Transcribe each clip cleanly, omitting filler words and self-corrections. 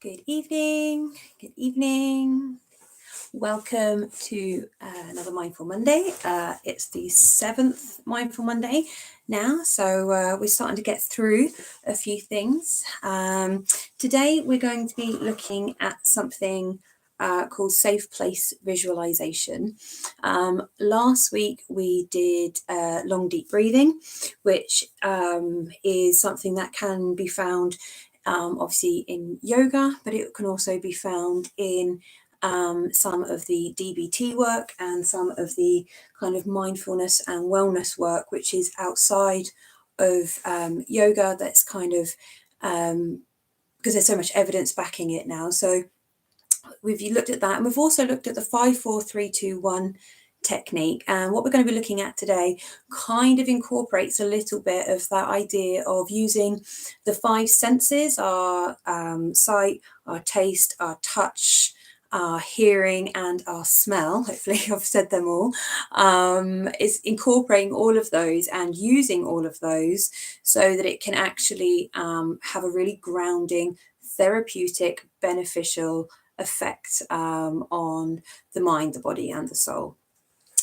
Good evening. Good evening. Welcome to another Mindful Monday. It's the 7th Mindful Monday now, so we're starting to get through a few things. Today we're going to be looking at something called safe place visualization. Last week we did long deep breathing, which is something that can be found obviously in yoga, but it can also be found in some of the DBT work and some of the kind of mindfulness and wellness work, which is outside of yoga. That's kind of because there's so much evidence backing it now. So we've looked at that, and we've also looked at the 5, 4, 3, 2, 1 technique, and what we're going to be looking at today kind of incorporates a little bit of that idea of using the 5 senses, our sight, our taste, our touch, our hearing and our smell. Hopefully I've said them all. Is incorporating all of those and using all of those so that it can actually have a really grounding, therapeutic, beneficial effect on the mind, the body and the soul.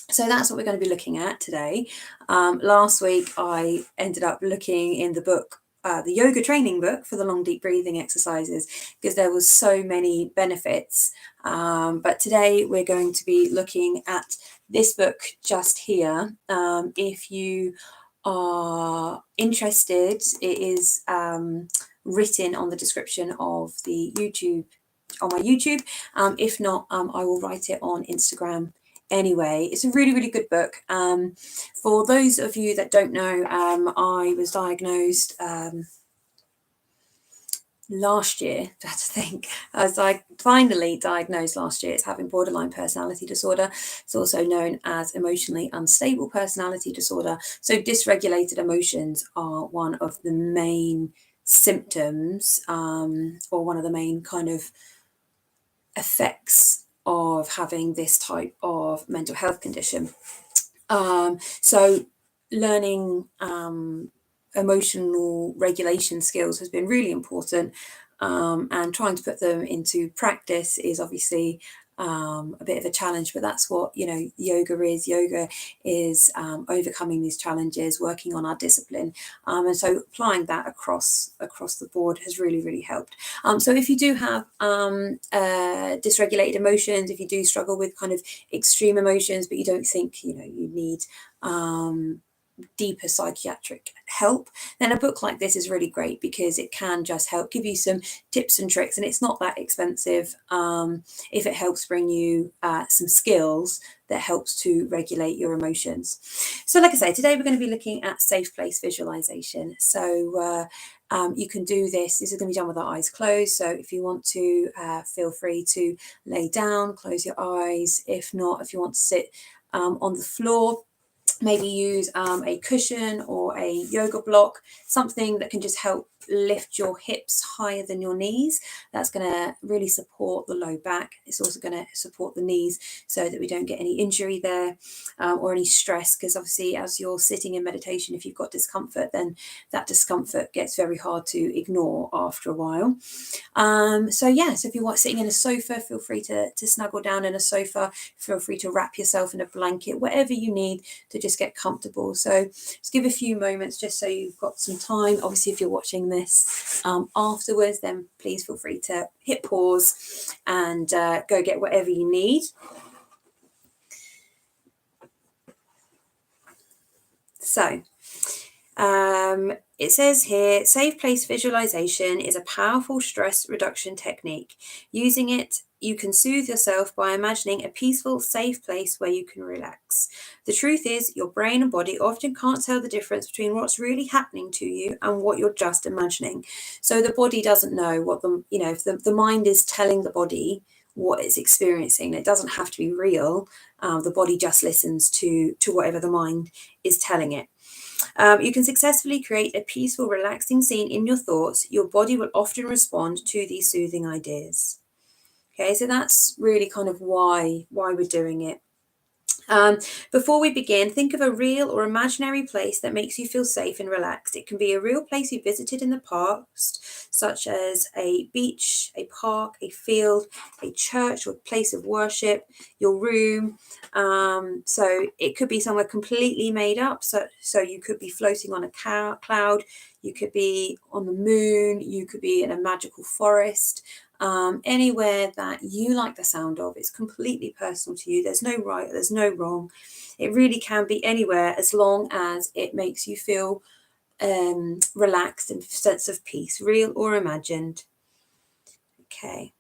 So that's what we're going to be looking at today. Last week I ended up looking in the book, the yoga training book for the long deep breathing exercises, because there was so many benefits. But today we're going to be looking at this book just here. If you are interested, it is written on the description of the YouTube, on my YouTube. If not, I will write it on Instagram. Anyway, it's a really, really good book. For those of you that don't know, I was diagnosed last year. I think I was finally diagnosed last year as having borderline personality disorder. It's also known as emotionally unstable personality disorder. So dysregulated emotions are one of the main symptoms, or one of the main kind of effects of having this type of mental health condition. So learning emotional regulation skills has been really important, and trying to put them into practice is obviously a bit of a challenge, but that's what yoga is. Yoga is overcoming these challenges, working on our discipline, and so applying that across the board has really helped. So if you do have dysregulated emotions, if you do struggle with kind of extreme emotions, but you don't think you need deeper psychiatric help, then a book like this is really great, because it can just help give you some tips and tricks, and it's not that expensive if it helps bring you some skills that helps to regulate your emotions. So like I say, today we're going to be looking at safe place visualization. So you can do this. This is going to be done with our eyes closed. So if you want to, feel free to lay down, close your eyes. If not, if you want to sit on the floor, maybe use a cushion or a yoga block, something that can just help lift your hips higher than your knees. That's going to really support the low back. It's also going to support the knees so that we don't get any injury there, or any stress, because obviously as you're sitting in meditation, if you've got discomfort, then that discomfort gets very hard to ignore after a while. So if you're sitting in a sofa, feel free to snuggle down in a sofa. Feel free to wrap yourself in a blanket, whatever you need to just get comfortable. So just give a few moments just so you've got some time. Obviously, if you're watching this afterwards, then please feel free to hit pause and go get whatever you need. So it says here, safe place visualization is a powerful stress reduction technique. Using it, you can soothe yourself by imagining a peaceful, safe place where you can relax. The truth is, your brain and body often can't tell the difference between what's really happening to you and what you're just imagining. So the body doesn't know what if the mind is telling the body what it's experiencing. It doesn't have to be real. The body just listens to whatever the mind is telling it. You can successfully create a peaceful, relaxing scene in your thoughts. Your body will often respond to these soothing ideas. Okay, so that's really kind of why we're doing it. Before we begin, think of a real or imaginary place that makes you feel safe and relaxed. It can be a real place you visited in the past, such as a beach, a park, a field, a church or place of worship, your room. So it could be somewhere completely made up. So you could be floating on a cloud, you could be on the moon, you could be in a magical forest. Anywhere that you like the sound of. It's completely personal to you. There's no right, there's no wrong. It really can be anywhere as long as it makes you feel relaxed and sense of peace, real or imagined. Okay.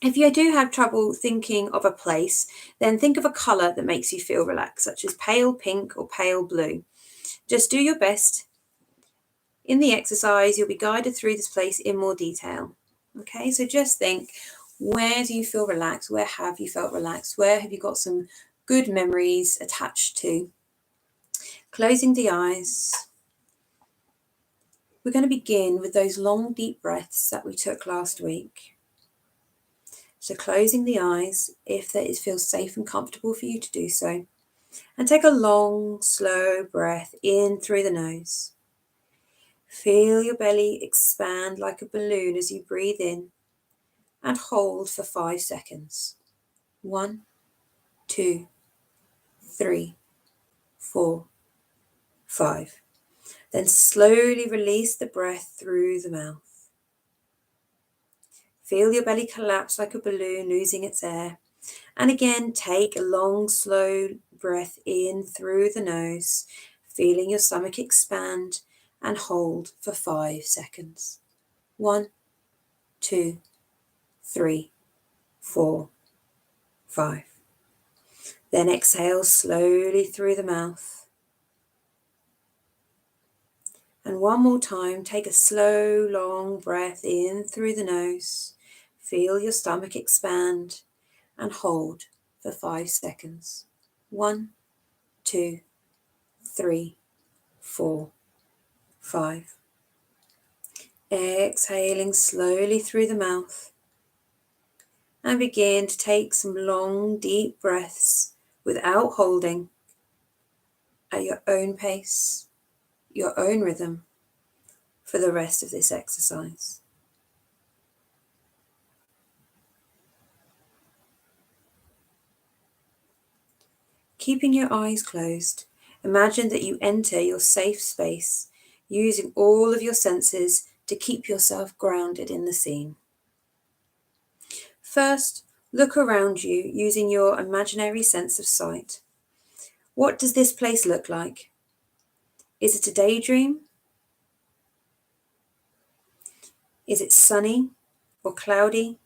If you do have trouble thinking of a place, then think of a colour that makes you feel relaxed, such as pale pink or pale blue. Just do your best. In the exercise, you'll be guided through this place in more detail. Okay, so just think, where do you feel relaxed? Where have you felt relaxed? Where have you got some good memories attached to? Closing the eyes. We're going to begin with those long, deep breaths that we took last week. So closing the eyes, if it feels safe and comfortable for you to do so. And take a long, slow breath in through the nose. Feel your belly expand like a balloon as you breathe in. And hold for 5 seconds. 1, 2, 3, 4, 5. Then slowly release the breath through the mouth. Feel your belly collapse like a balloon losing its air. And again, take a long, slow breath in through the nose, feeling your stomach expand, and hold for 5 seconds. 1, 2, 3, 4, 5. Then exhale slowly through the mouth. And one more time, take a slow, long breath in through the nose. Feel your stomach expand and hold for 5 seconds. 1, 2, 3, 4, 5. Exhaling slowly through the mouth. And begin to take some long, deep breaths without holding, at your own pace, your own rhythm, for the rest of this exercise. Keeping your eyes closed, imagine that you enter your safe space, using all of your senses to keep yourself grounded in the scene. First, look around you using your imaginary sense of sight. What does this place look like? Is it a daydream? Is it sunny or cloudy?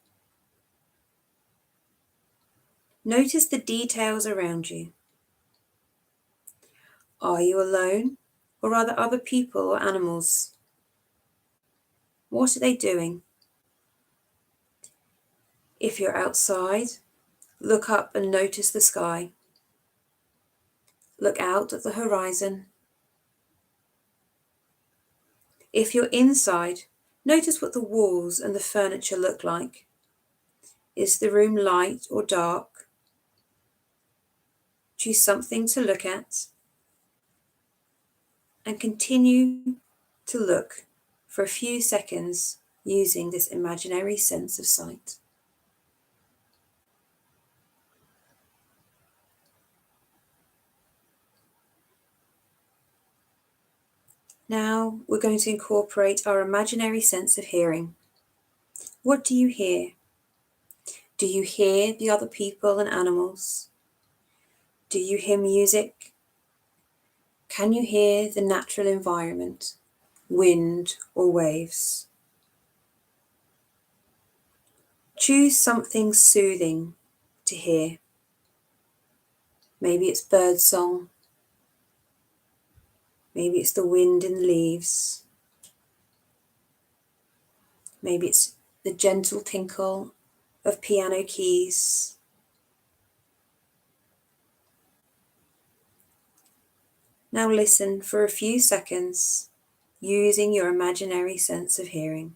Notice the details around you. Are you alone, or are there other people or animals? What are they doing? If you're outside, look up and notice the sky. Look out at the horizon. If you're inside, notice what the walls and the furniture look like. Is the room light or dark? Choose something to look at and continue to look for a few seconds using this imaginary sense of sight. Now we're going to incorporate our imaginary sense of hearing. What do you hear? Do you hear the other people and animals? Do you hear music? Can you hear the natural environment, wind or waves? Choose something soothing to hear. Maybe it's birdsong. Maybe it's the wind in the leaves. Maybe it's the gentle tinkle of piano keys. Now listen for a few seconds using your imaginary sense of hearing.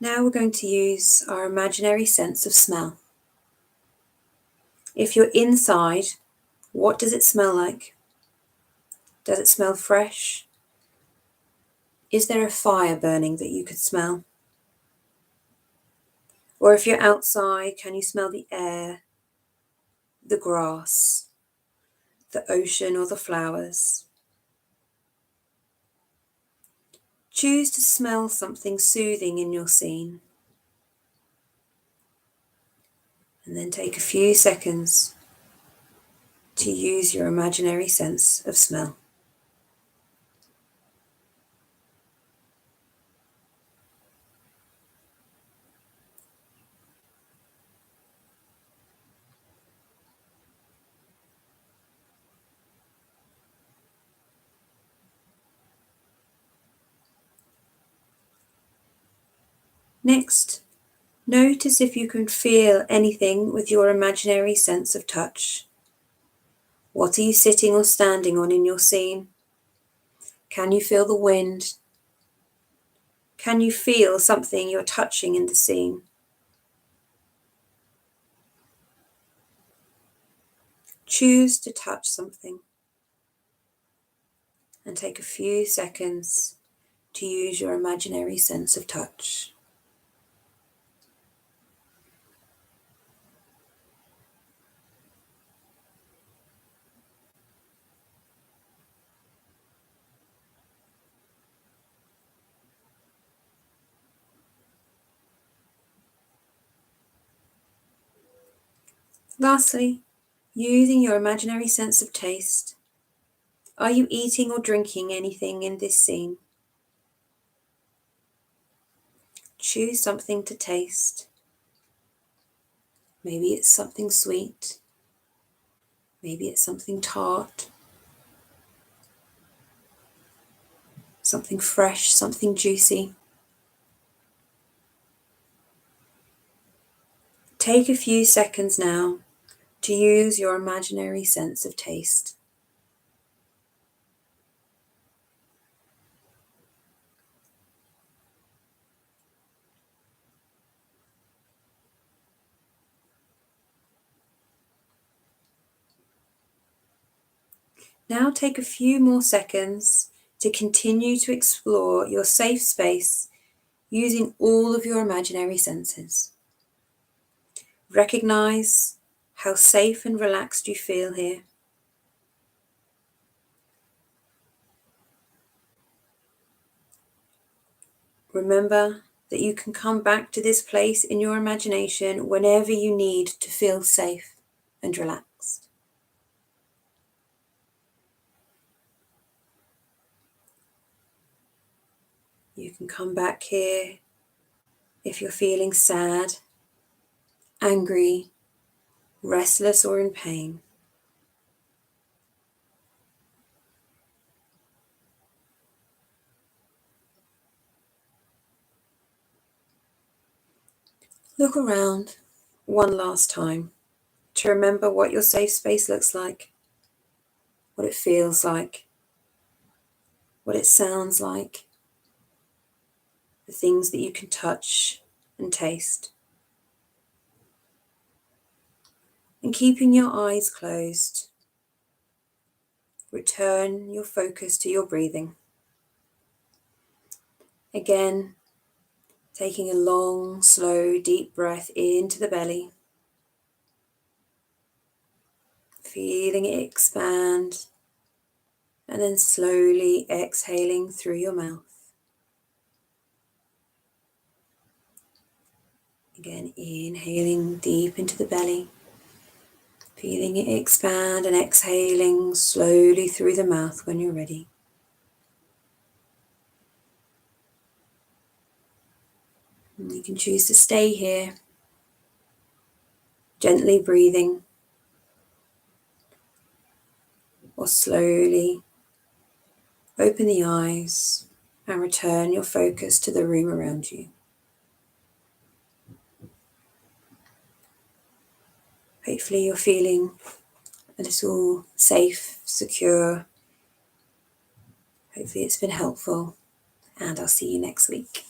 Now we're going to use our imaginary sense of smell. If you're inside, what does it smell like? Does it smell fresh? Is there a fire burning that you could smell? Or if you're outside, can you smell the air, the grass, the ocean, or the flowers? Choose to smell something soothing in your scene. And then take a few seconds to use your imaginary sense of smell. Next, notice if you can feel anything with your imaginary sense of touch. What are you sitting or standing on in your scene? Can you feel the wind? Can you feel something you're touching in the scene? Choose to touch something and take a few seconds to use your imaginary sense of touch. Lastly, using your imaginary sense of taste, are you eating or drinking anything in this scene? Choose something to taste. Maybe it's something sweet. Maybe it's something tart. Something fresh, something juicy. Take a few seconds now to use your imaginary sense of taste. Now take a few more seconds to continue to explore your safe space using all of your imaginary senses. Recognize how safe and relaxed you feel here. Remember that you can come back to this place in your imagination whenever you need to feel safe and relaxed. You can come back here if you're feeling sad, angry, restless, or in pain. Look around one last time to remember what your safe space looks like, what it feels like, what it sounds like, the things that you can touch and taste. And keeping your eyes closed, return your focus to your breathing. Again, taking a long, slow, deep breath into the belly, feeling it expand, and then slowly exhaling through your mouth. Again, inhaling deep into the belly, feeling it expand and exhaling slowly through the mouth when you're ready. And you can choose to stay here, gently breathing, or slowly open the eyes and return your focus to the room around you. Hopefully you're feeling a little safe, secure. Hopefully it's been helpful, and I'll see you next week.